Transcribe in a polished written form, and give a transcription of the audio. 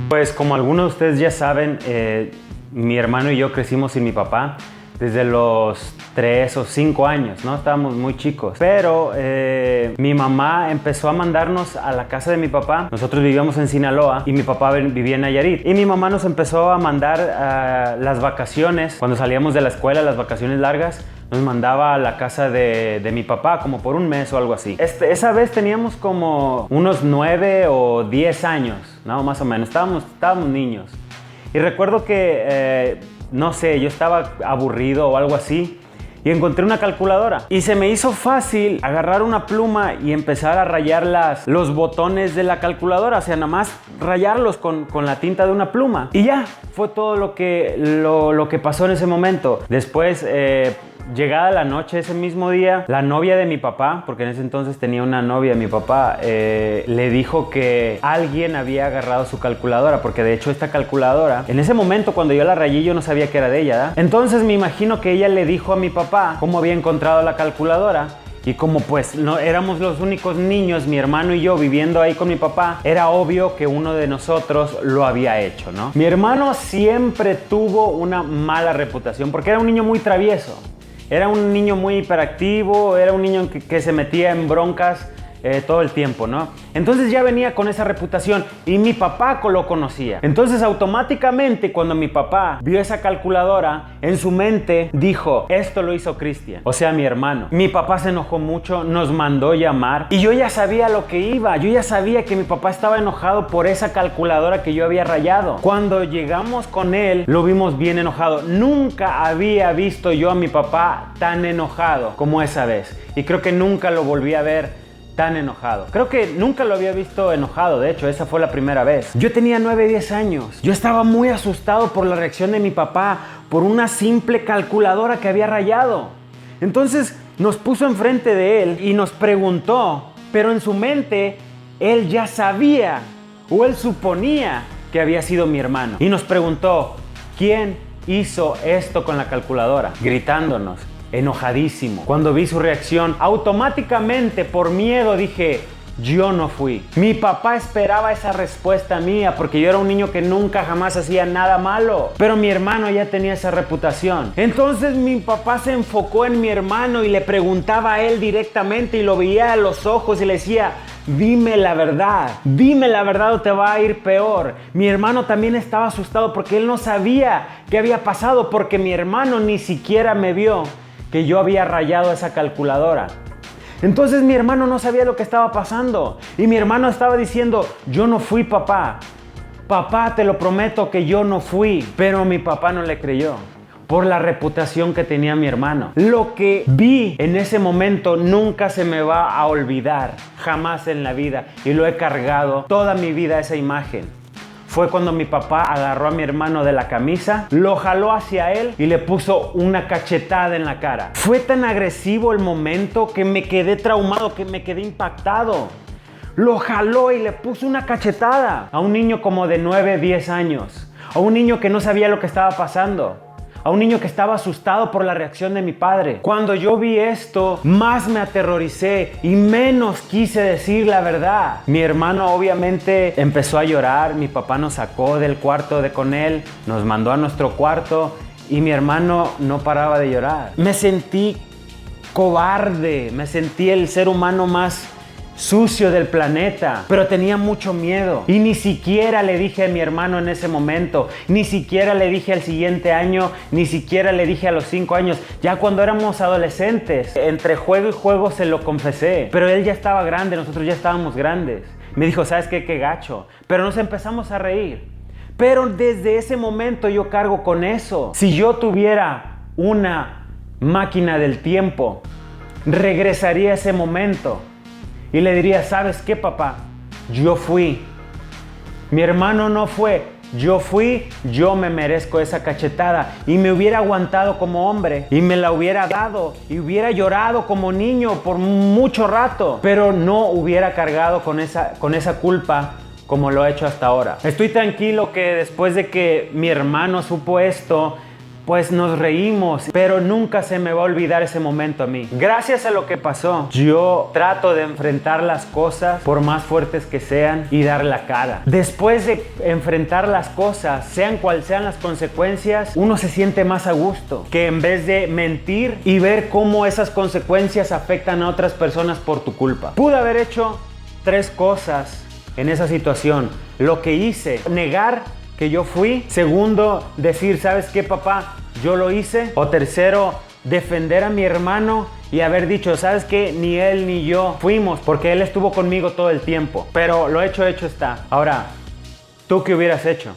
Pues como algunos de ustedes ya saben, mi hermano y yo crecimos sin mi papá desde los 3 o 5 años, ¿no? Estábamos muy chicos. Pero mi mamá empezó a mandarnos a la casa de mi papá. Nosotros vivíamos en Sinaloa y mi papá vivía en Nayarit. Y mi mamá nos empezó a mandar las vacaciones. Cuando salíamos de la escuela, las vacaciones largas, nos mandaba a la casa de mi papá como por un mes o algo así. Esa vez teníamos como unos 9 o 10 años, ¿no? Más o menos. Estábamos niños. Y recuerdo que, no sé, yo estaba aburrido o algo así y encontré una calculadora. Y se me hizo fácil agarrar una pluma y empezar a rayar los botones de la calculadora. O sea, nada más rayarlos con la tinta de una pluma. Y ya, fue todo lo que pasó en ese momento. Después, llegada la noche ese mismo día, la novia de mi papá, porque en ese entonces tenía una novia mi papá, le dijo que alguien había agarrado su calculadora, porque de hecho esta calculadora, en ese momento cuando yo la rayé yo no sabía que era de ella, ¿verdad? Entonces me imagino que ella le dijo a mi papá cómo había encontrado la calculadora. Y como pues no éramos los únicos niños, mi hermano y yo viviendo ahí con mi papá, era obvio que uno de nosotros lo había hecho, ¿no? Mi hermano siempre tuvo una mala reputación porque era un niño muy travieso. Era un niño muy hiperactivo, era un niño que se metía en broncas todo el tiempo, ¿no? Entonces ya venía con esa reputación y mi papá lo conocía. Entonces automáticamente cuando mi papá vio esa calculadora, en su mente dijo, esto lo hizo Cristian, o sea, mi hermano. Mi papá se enojó mucho, nos mandó llamar y yo ya sabía lo que iba. Yo ya sabía que mi papá estaba enojado por esa calculadora que yo había rayado. Cuando llegamos con él, lo vimos bien enojado. Nunca había visto yo a mi papá tan enojado como esa vez. Y creo que nunca lo volví a ver tan enojado. Creo que nunca lo había visto enojado, de hecho, esa fue la primera vez. Yo tenía 9, 10 años. Yo estaba muy asustado por la reacción de mi papá, por una simple calculadora que había rayado. Entonces nos puso enfrente de él y nos preguntó, pero en su mente él ya sabía o él suponía que había sido mi hermano. Y nos preguntó, ¿quién hizo esto con la calculadora? Gritándonos. Enojadísimo. Cuando vi su reacción, automáticamente por miedo dije, yo no fui. Mi papá esperaba esa respuesta mía porque yo era un niño que nunca jamás hacía nada malo. Pero mi hermano ya tenía esa reputación. Entonces mi papá se enfocó en mi hermano y le preguntaba a él directamente y lo veía a los ojos y le decía, dime la verdad o te va a ir peor. Mi hermano también estaba asustado porque él no sabía qué había pasado porque mi hermano ni siquiera me vio que yo había rayado esa calculadora. Entonces mi hermano no sabía lo que estaba pasando y mi hermano estaba diciendo, yo no fui papá, te lo prometo que yo no fui. Pero mi papá no le creyó por la reputación que tenía mi hermano. Lo que vi en ese momento nunca se me va a olvidar, jamás en la vida, y lo he cargado toda mi vida esa imagen. Fue cuando mi papá agarró a mi hermano de la camisa, lo jaló hacia él y le puso una cachetada en la cara. Fue tan agresivo el momento que me quedé traumado, que me quedé impactado. Lo jaló y le puso una cachetada a un niño como de 9, 10 años. A un niño que no sabía lo que estaba pasando. A un niño que estaba asustado por la reacción de mi padre. Cuando yo vi esto, más me aterroricé y menos quise decir la verdad. Mi hermano obviamente empezó a llorar. Mi papá nos sacó del cuarto con él, nos mandó a nuestro cuarto y mi hermano no paraba de llorar. Me sentí cobarde, me sentí el ser humano más sucio del planeta, pero tenía mucho miedo y ni siquiera le dije a mi hermano en ese momento, ni siquiera le dije al siguiente año, ni siquiera le dije a los 5 años, ya cuando éramos adolescentes, entre juego y juego se lo confesé, pero él ya estaba grande, nosotros ya estábamos grandes. Me dijo, ¿sabes qué? Qué gacho, pero nos empezamos a reír. Pero desde ese momento yo cargo con eso. Si yo tuviera una máquina del tiempo, regresaría a ese momento y le diría, ¿sabes qué, papá? Yo fui. Mi hermano no fue. Yo fui, yo me merezco esa cachetada. Y me hubiera aguantado como hombre. Y me la hubiera dado. Y hubiera llorado como niño por mucho rato. Pero no hubiera cargado con esa culpa como lo he hecho hasta ahora. Estoy tranquilo que después de que mi hermano supo esto, pues nos reímos, pero nunca se me va a olvidar ese momento a mí. Gracias a lo que pasó, yo trato de enfrentar las cosas por más fuertes que sean y dar la cara. Después de enfrentar las cosas, sean cual sean las consecuencias, uno se siente más a gusto que en vez de mentir y ver cómo esas consecuencias afectan a otras personas por tu culpa. Pude haber hecho 3 cosas en esa situación. Lo que hice, negar que yo fui. Segundo, decir, ¿sabes qué, papá? Yo lo hice. O tercero, defender a mi hermano y haber dicho, ¿sabes qué? Ni él ni yo fuimos, porque él estuvo conmigo todo el tiempo. Pero lo hecho está. Ahora, ¿tú qué hubieras hecho?